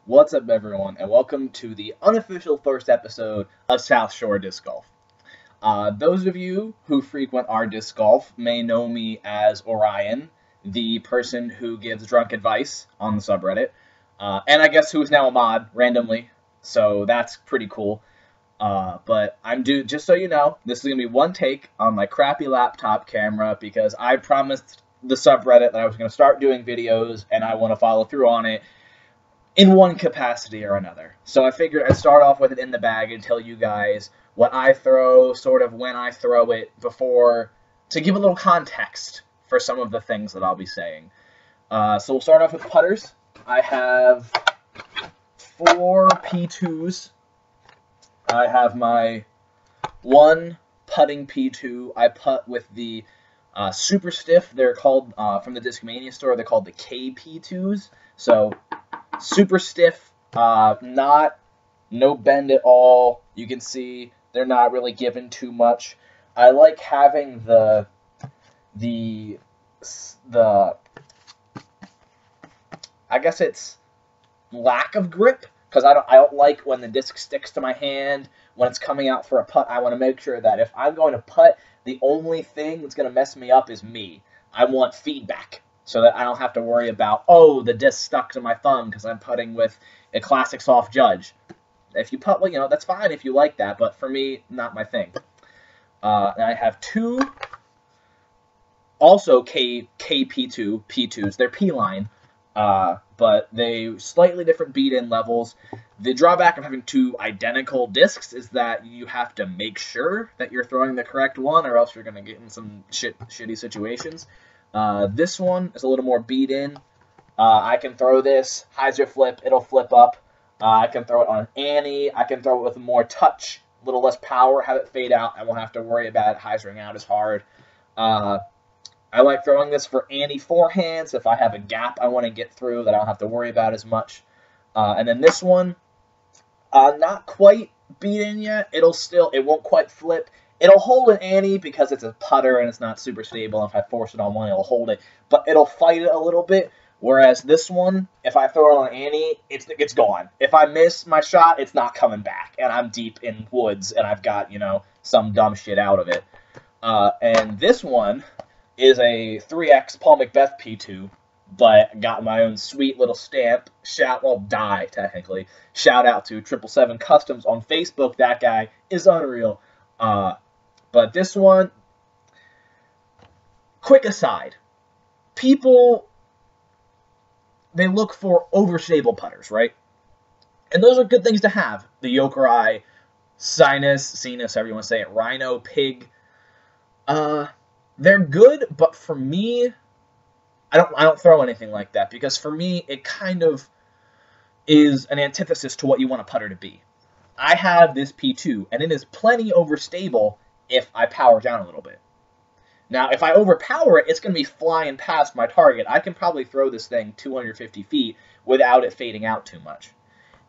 What's up, everyone, and welcome to the unofficial first episode of South Shore Disc Golf. Those of you who frequent our disc golf may know me as Auriyon, the person who gives drunk advice on the subreddit, and I guess who is now a mod randomly, so that's pretty cool. But just so you know, this is going to be one take on my crappy laptop camera because I promised the subreddit that I was going to start doing videos and I want to follow through on it in one capacity or another. So I figured I'd start off with it in the bag and tell you guys what I throw, sort of when I throw it, to give a little context for some of the things that I'll be saying. So we'll start off with putters. I have 4 P2s. I have my one putting P2. I putt with the super stiff. They're called, from the Discmania store, they're called the KP2s. So super stiff, no bend at all. You can see they're not really given too much. I like having the I guess it's lack of grip, because I don't like when the disc sticks to my hand when it's coming out for a putt. I want to make sure that if I'm going to putt, the only thing that's going to mess me up is me. I want feedback, so that I don't have to worry about, oh, the disc stuck to my thumb because I'm putting with a classic soft judge. If you putt, well, that's fine if you like that, but for me, not my thing. And I have 2 also KP2 P2s. They're P-line, but they slightly different beat-in levels. The drawback of having 2 identical discs is that you have to make sure that you're throwing the correct one, or else you're going to get in some shitty situations. This one is a little more beat-in. I can throw this, hyzer flip, it'll flip up. I can throw it on an Annie. I can throw it with more touch, a little less power, have it fade out. I won't have to worry about it hyzering out as hard. I like throwing this for Annie forehands. If I have a gap I want to get through that I don't have to worry about as much. And then this one, not quite beat-in yet. It won't quite flip. It'll hold an Annie because it's a putter and it's not super stable. If I force it on one, it'll hold it. But it'll fight it a little bit. Whereas this one, if I throw it on an Annie, it's gone. If I miss my shot, it's not coming back. And I'm deep in woods and I've got, some dumb shit out of it. And this one is a 3X Paul McBeth P2. But got my own sweet little stamp. Die, technically. Shout out to 777 Customs on Facebook. That guy is unreal. But this one, quick aside, people, they look for overstable putters, right? And those are good things to have. The Yokerai, Sinus, however you want to say it, Rhino, Pig, they're good, but for me, I don't throw anything like that, because for me, it kind of is an antithesis to what you want a putter to be. I have this P2, and it is plenty overstable if I power down a little bit. Now, if I overpower it, it's going to be flying past my target. I can probably throw this thing 250 feet without it fading out too much.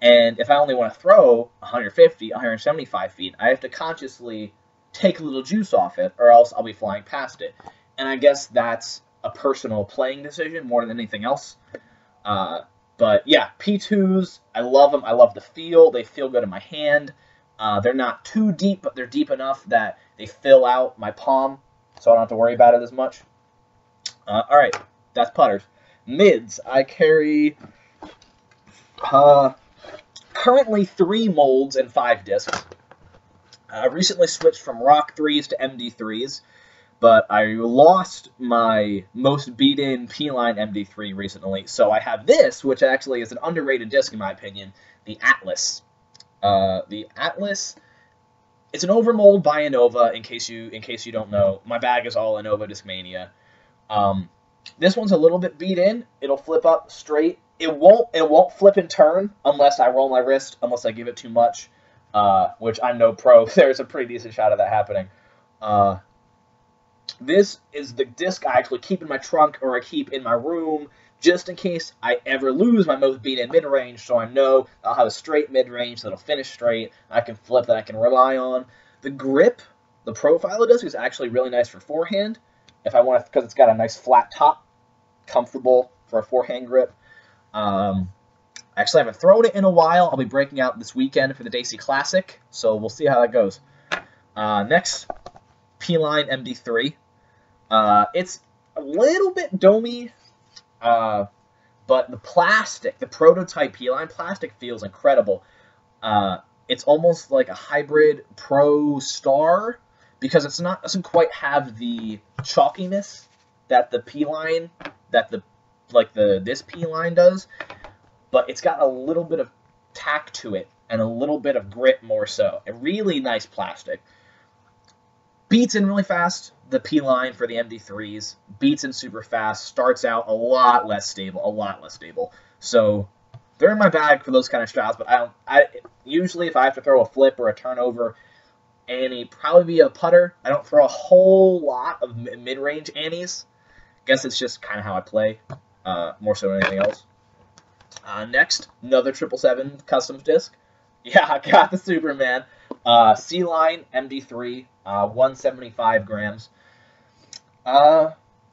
And if I only want to throw 150, 175 feet, I have to consciously take a little juice off it, or else I'll be flying past it. And I guess that's a personal playing decision more than anything else. But yeah, P2s, I love them. I love the feel. They feel good in my hand. They're not too deep, but they're deep enough that they fill out my palm, so I don't have to worry about it as much. All right, that's putters. Mids, I carry currently 3 molds and 5 discs. I recently switched from Rock 3s to MD3s. But I lost my most beat-in P-line MD3 recently, so I have this, which actually is an underrated disc in my opinion, the Atlas. The Atlas, it's an overmold by Innova. In case you don't know, my bag is all Innova Discmania. This one's a little bit beat-in. It'll flip up straight. It won't flip and turn unless I roll my wrist, unless I give it too much, which I'm no pro. There's a pretty decent shot of that happening. This is the disc I actually keep in my trunk, or I keep in my room, just in case I ever lose my most beat-in mid-range, so I know I'll have a straight mid-range that'll finish straight, I can flip, that I can rely on. The grip, the profile of the disc is actually really nice for forehand, if I want to, because it's got a nice flat top, comfortable for a forehand grip. I Actually, I haven't thrown it in a while. I'll be breaking out this weekend for the Daisy Classic, so we'll see how that goes. Next, P-Line MD3. It's a little bit domey, but the plastic, the prototype P-Line plastic feels incredible. It's almost like a hybrid Pro Star because doesn't quite have the chalkiness that the P-Line, this P-Line does, but it's got a little bit of tack to it and a little bit of grit more so. A really nice plastic. Beats in really fast. The P-Line for the MD3s beats in super fast. Starts out a lot less stable. So they're in my bag for those kind of shots. But I usually if I have to throw a flip or a turnover, Annie probably be a putter. I don't throw a whole lot of mid-range Annies. Guess it's just kind of how I play, more so than anything else. Next, another 777 customs disc. Yeah, I got the Superman. C-Line MD3, 175 grams.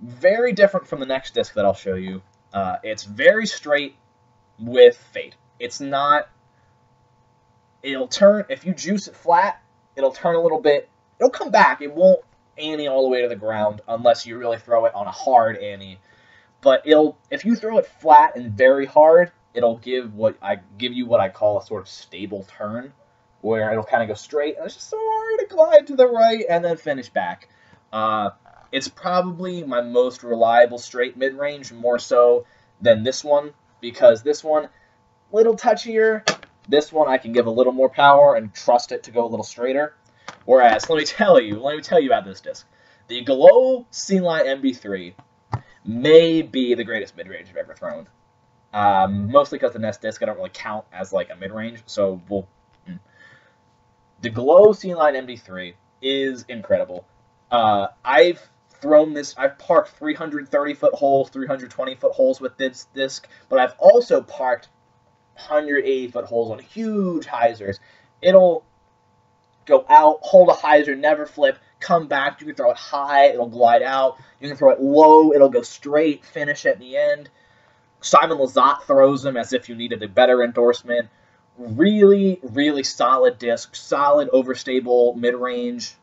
Very different from the next disc that I'll show you. It's very straight with fade. It's not... It'll turn... If you juice it flat, it'll turn a little bit. It'll come back. It won't Annie all the way to the ground unless you really throw it on a hard Annie. But if you throw it flat and very hard, it'll give you what I call a sort of stable turn, where it'll kind of go straight, and it's just sort of glide to the right and then finish back. It's probably my most reliable straight mid-range, more so than this one, because this one, little touchier. This one I can give a little more power and trust it to go a little straighter. Whereas, let me tell you about this disc. The Glow C-Line MB3 may be the greatest mid-range I've ever thrown. Mostly because the Nest disc I don't really count as like a mid-range, so the Glow C-Line MD3 is incredible. I've parked 330-foot holes, 320-foot holes with this disc, but I've also parked 180-foot holes on huge hyzers. It'll go out, hold a hyzer, never flip, come back. You can throw it high, it'll glide out. You can throw it low, it'll go straight, finish at the end. Simon Lizotte throws them as if you needed a better endorsement. Really, really solid disc, solid overstable mid-range.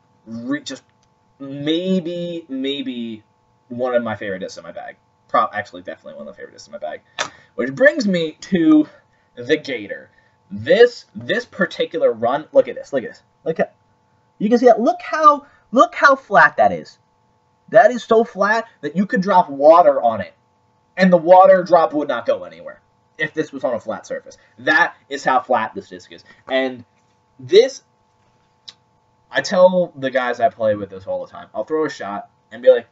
Just maybe one of my favorite discs in my bag. Actually, definitely one of the favorite discs in my bag. Which brings me to the Gator. This particular run. Look at this. You can see that. Look how flat that is. That is so flat that you could drop water on it, and the water drop would not go anywhere if this was on a flat surface. That is how flat this disc is. And this, I tell the guys I play with this all the time. I'll throw a shot and be like,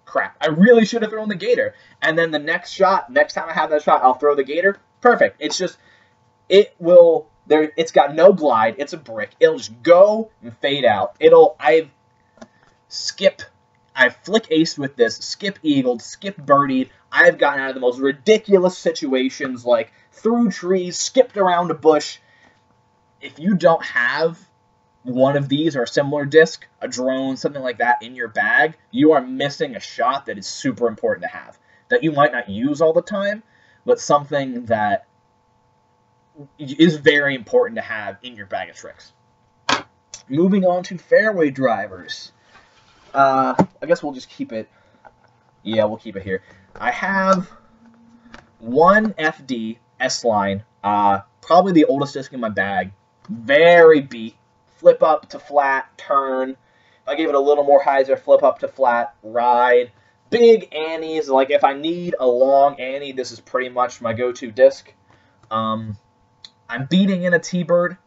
crap, I really should have thrown the Gator. And then the next time I have that shot, I'll throw the Gator. Perfect. It's just, it's got no glide. It's a brick. It'll just go and fade out. I've flick aced with this, skip eagled, skip birdied. I've gotten out of the most ridiculous situations, like through trees, skipped around a bush. If you don't have one of these or a similar disc, a drone, something like that in your bag, you are missing a shot that is super important to have. That you might not use all the time, but something that is very important to have in your bag of tricks. Moving on to fairway drivers. I guess we'll just keep it. Yeah, we'll keep it here. I have one FD S-Line, probably the oldest disc in my bag. Very beat. Flip up to flat, turn. If I gave it a little more hyzer, flip up to flat, ride. Big Annies. Like, if I need a long Annie, this is pretty much my go-to disc. I'm beating in a T-Bird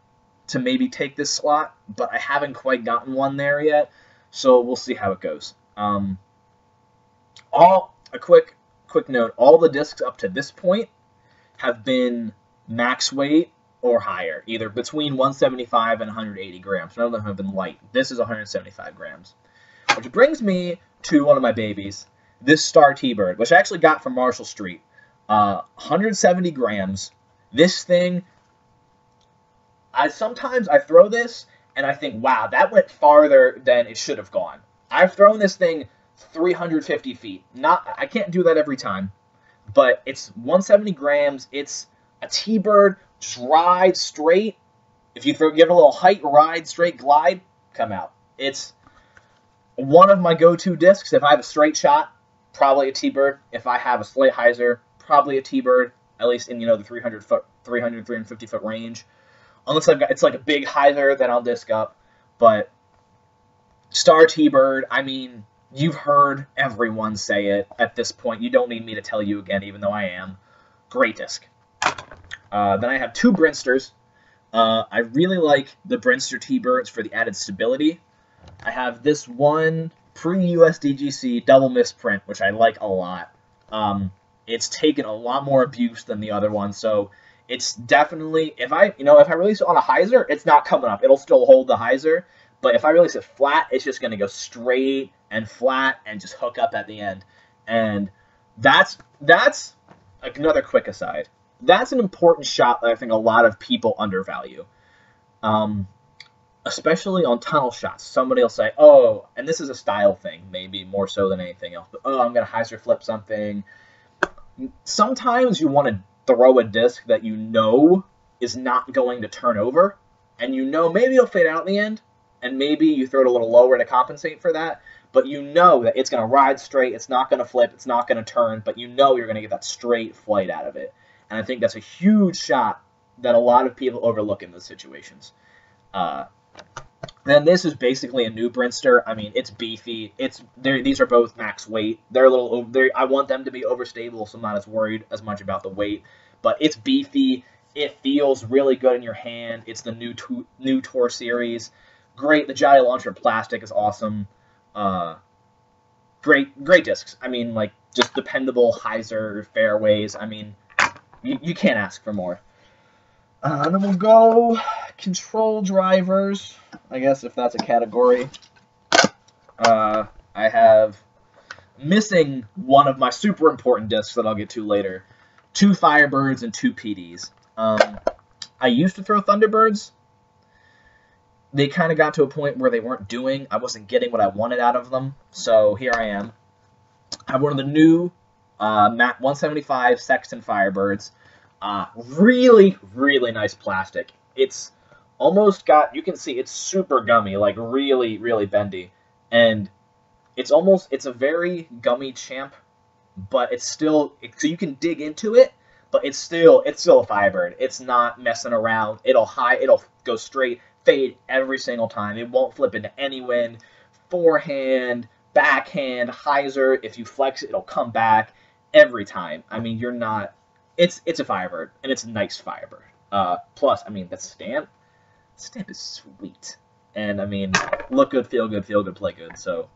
to maybe take this slot, but I haven't quite gotten one there yet. So we'll see how it goes. A quick note: all the discs up to this point have been max weight or higher, either between 175 and 180 grams. None of them have been light. This is 175 grams, which brings me to one of my babies, this Star T-Bird, which I actually got from Marshall Street. 170 grams. This thing, sometimes I throw this and I think, wow, that went farther than it should have gone. I've thrown this thing 350 feet. I can't do that every time, but it's 170 grams. It's A T-bird, just ride straight. If you give it a little height, ride straight, glide, come out. It's one of my go-to discs. If I have a straight shot, probably a T-bird. If I have a slight hyzer, probably a T-bird, at least in, the 350 foot range. Unless it's like a big hyzer, then I'll disc up. But Star T-bird, I mean, you've heard everyone say it at this point. You don't need me to tell you again, even though I am. Great disc. Then I have two Brinsters. I really like the Brinster T-birds for the added stability. I have this one pre-USDGC double misprint, which I like a lot. It's taken a lot more abuse than the other one, so it's definitely, if I release it on a hyzer, it's not coming up. It'll still hold the hyzer, but if I release it flat, it's just going to go straight and flat and just hook up at the end. And that's another quick aside. That's an important shot that I think a lot of people undervalue. Especially on tunnel shots. Somebody will say, oh, and this is a style thing, maybe more so than anything else, but, oh, I'm going to hyzer flip something. Sometimes you want to throw a disc that you know is not going to turn over, and maybe it'll fade out in the end, and maybe you throw it a little lower to compensate for that, but you know that it's going to ride straight, it's not going to flip, it's not going to turn, but you know you're going to get that straight flight out of it. And I think that's a huge shot that a lot of people overlook in those situations. Then this is basically a new Brinster. I mean, it's beefy. These are both max weight. I want them to be overstable, so I'm not as worried as much about the weight. But it's beefy. It feels really good in your hand. It's the new Tour series. Great. The Jolly Launcher plastic is awesome. Great discs. I mean, like, just dependable hyzer fairways. I mean, you can't ask for more. And then we'll go control drivers, I guess, if that's a category. I have missing one of my super important discs that I'll get to later. 2 Firebirds and 2 PDs. I used to throw Thunderbirds. They kind of got to a point where I wasn't getting what I wanted out of them. So here I am. I have one of the new MAT 175 Sexton Firebirds. Really, really nice plastic. It's almost you can see it's super gummy, like really, really bendy. And it's a very gummy champ, but so you can dig into it, but it's still a Firebird. It's not messing around. It'll go straight, fade every single time. It won't flip into any wind. Forehand, backhand, hyzer. If you flex it, it'll come back every time. I mean, it's a Firebird, and it's a nice Firebird. Plus, I mean, the stamp is sweet. And, I mean, look good, feel good, play good. So,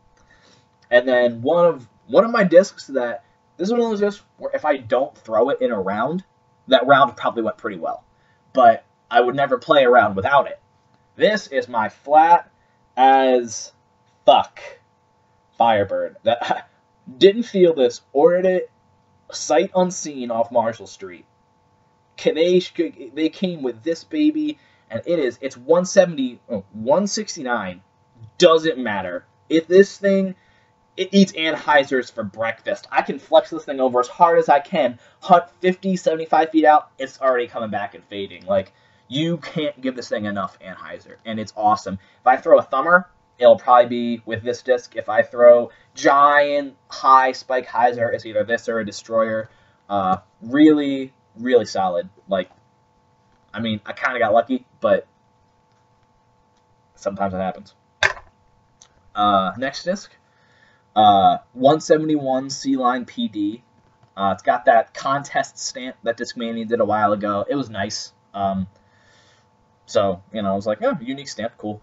and then one of my discs this is one of those discs where if I don't throw it in a round, that round probably went pretty well. But I would never play around without it. This is my flat as fuck Firebird. That didn't feel this, ordered it sight unseen off Marshall Street. They came with this baby, and it's 169. Doesn't matter. If this thing, it eats anhyzers for breakfast. I can flex this thing over as hard as I can, hunt 50, 75 feet out, it's already coming back and fading. Like, you can't give this thing enough anhyzer, and it's awesome. If I throw a thumber, it'll probably be with this disc. If I throw giant high spike hyzer, it's either this or a destroyer. Really, really solid. Like, I mean, I kind of got lucky, but sometimes it happens. Next disc, 171 C-Line PD. It's got that contest stamp that Discmania did a while ago. It was nice. So, I was like, oh, unique stamp, cool.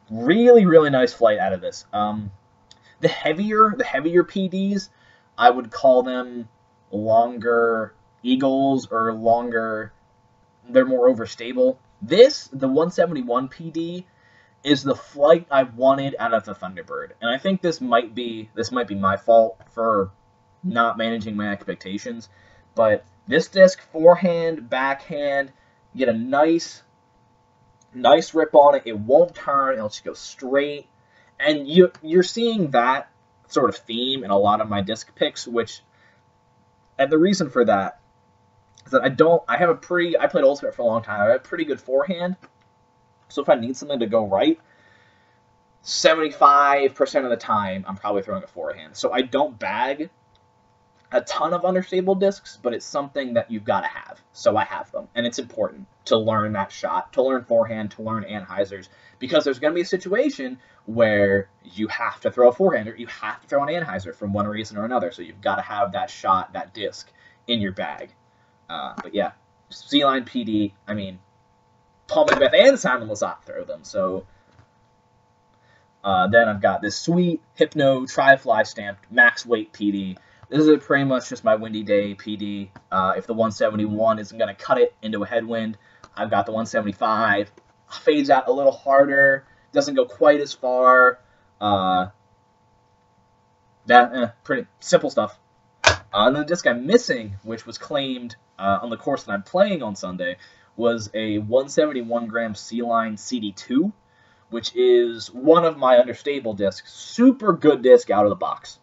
Really, really nice flight out of this. The heavier PDs, I would call them longer Eagles or longer. They're more overstable. The 171 PD, is the flight I wanted out of the Thunderbird, and I think this might be my fault for not managing my expectations. But this disc, forehand, backhand, you get a nice rip on it. It won't turn. It'll just go straight. And you're seeing that sort of theme in a lot of my disc picks, and the reason for that is that I played Ultimate for a long time. I have a pretty good forehand. So if I need something to go right, 75% of the time, I'm probably throwing a forehand. So I don't bag a ton of understable discs, but it's something that you've got to have. So I have them, and it's important to learn that shot, to learn forehand, to learn anhyzers, because there's going to be a situation where you have to throw a forehand or you have to throw an anhyzer from one reason or another. So you've got to have that shot, that disc in your bag. But yeah, C-Line PD, I mean, Paul Macbeth and Simon Lizotte throw them. So then I've got this sweet Hypno Tri-Fly stamped max weight PD. This is pretty much just my windy day PD. If the 171 isn't going to cut it into a headwind, I've got the 175. Fades out a little harder, doesn't go quite as far. Pretty simple stuff. And the disc I'm missing, which was claimed on the course that I'm playing on Sunday, was a 171 gram C-Line CD2, which is one of my understable discs. Super good disc out of the box.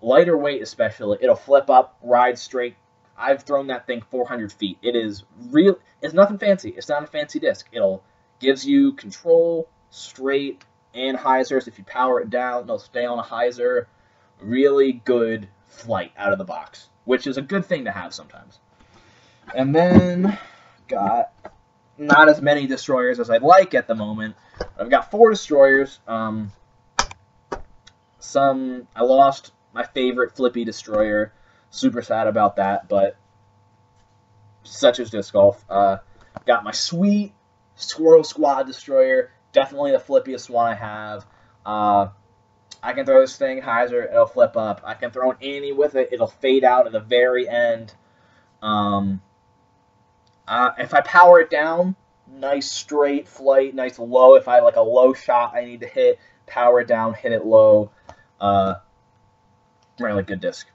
Lighter weight especially. It'll flip up, ride straight. I've thrown that thing 400 feet. It is real. It's nothing fancy. It's not a fancy disc. It'll gives you control, straight, and hyzers. If you power it down, it'll stay on a hyzer. Really good flight out of the box, which is a good thing to have sometimes. And then got not as many destroyers as I'd like at the moment. I've got 4 destroyers. I lost my favorite flippy destroyer. Super sad about that, but such is disc golf. Got my sweet Squirrel Squad destroyer. Definitely the flippiest one I have. I can throw this thing hyzer, it'll flip up. I can throw an Annie with it, it'll fade out at the very end. If I power it down, nice straight flight, nice low. If I like a low shot I need to hit, power it down, hit it low. Really good disc.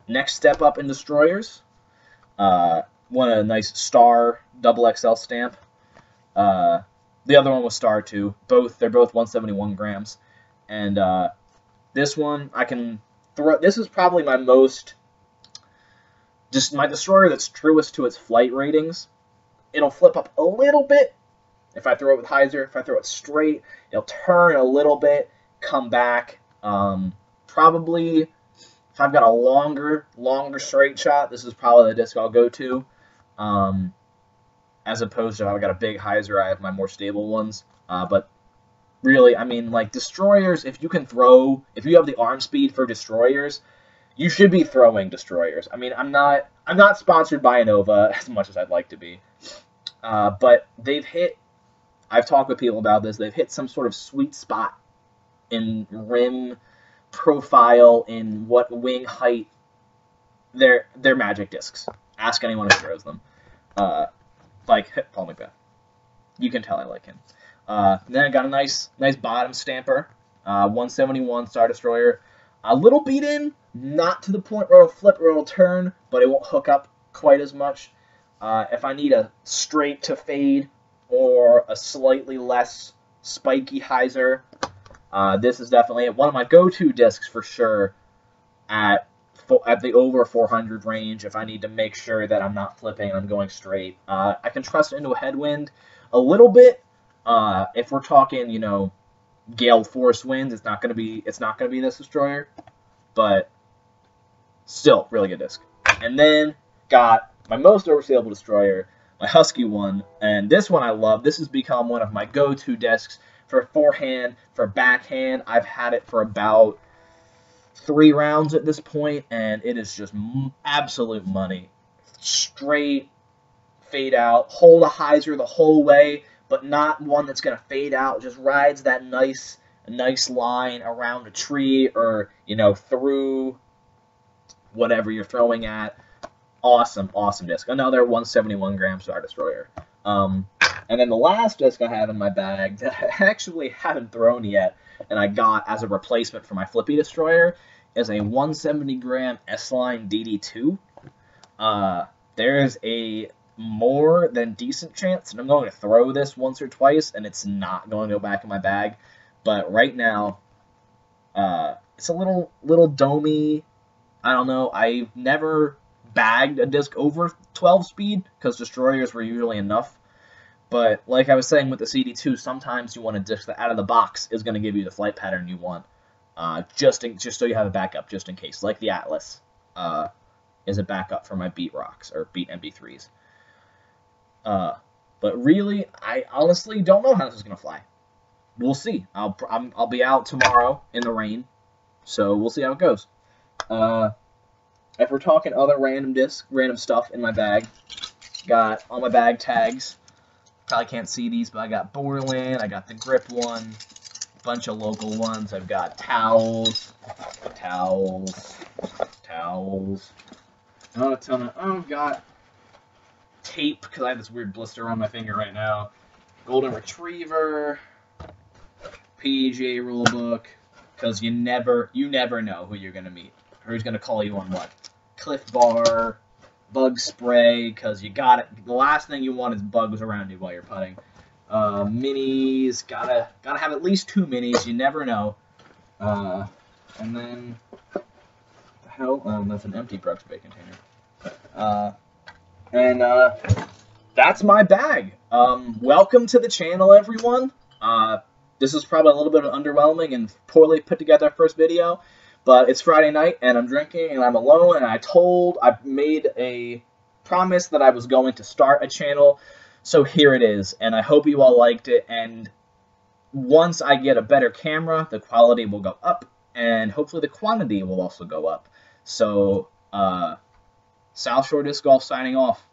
Next step up in destroyers, want a nice Star double XL stamp. The other one was Star too. They're both 171 grams, and this one I can throw. This is probably my my destroyer that's truest to its flight ratings. It'll flip up a little bit if I throw it with hyzer. If I throw it straight, it'll turn a little bit, come back. Probably if I've got a longer straight shot, this is probably the disc I'll go to. As opposed to if I've got a big hyzer, I have my more stable ones. But really, I mean, like destroyers, if you have the arm speed for destroyers, you should be throwing destroyers. I mean, I'm not sponsored by Innova as much as I'd like to be. But I've talked with people about this, they've hit some sort of sweet spot in rim profile, in what wing height. They're magic discs. Ask anyone who throws them. Like Paul Macbeth. You can tell I like him. Then I got a nice bottom stamper, 171 Star Destroyer. A little beat in, not to the point where it'll flip or it'll turn, but it won't hook up quite as much. If I need a straight to fade or a slightly less spiky hyzer, this is definitely one of my go-to discs for sure at the over 400 range. If I need to make sure that I'm not flipping and I'm going straight, I can trust it into a headwind a little bit. If we're talking, gale force winds, it's not gonna be this destroyer, but still really good disc. And then got my most overstable destroyer, my Husky one, and this one I love. This has become one of my go-to discs for forehand, for backhand. I've had it for about 3 rounds at this point, and it is just absolute money. Straight, fade out, hold a hyzer the whole way, but not one that's going to fade out. Just rides that nice line around a tree or, through whatever you're throwing at. Awesome disc. Another 171 gram Star Destroyer. And then the last disc I have in my bag that I actually haven't thrown yet, and I got as a replacement for my Flippy Destroyer, is a 170 gram S-Line DD2. There is a more than decent chance that I'm going to throw this once or twice, and it's not going to go back in my bag. But right now, it's a little domey. I don't know. I've never bagged a disc over 12 speed, because destroyers were usually enough. But like I was saying with the CD2, sometimes you want a disc that out of the box is going to give you the flight pattern you want, just so you have a backup, just in case. Like the Atlas is a backup for my Beat Rocks, or Beat MB3s. But really, I honestly don't know how this is going to fly. We'll see. I'll be out tomorrow in the rain, so we'll see how it goes. If we're talking other random stuff in my bag, got all my bag tags. Probably can't see these, but I got Borland, I got the grip one, a bunch of local ones. I've got towels. Not a ton of. I've got tape because I have this weird blister on my finger right now. Golden Retriever, PGA rulebook, because you never know who you're gonna meet, or who's gonna call you on what. Cliff Bar, bug spray, because you got it. The last thing you want is bugs around you while you're putting. Minis, gotta have at least 2 minis. You never know. And then, what the hell? That's an empty Brooks Bay container. That's my bag. Welcome to the channel, everyone. This is probably a little bit underwhelming and poorly put together first video. But it's Friday night, and I'm drinking, and I'm alone, and I made a promise that I was going to start a channel, so here it is, and I hope you all liked it, and once I get a better camera, the quality will go up, and hopefully the quantity will also go up. So, South Shore Disc Golf signing off.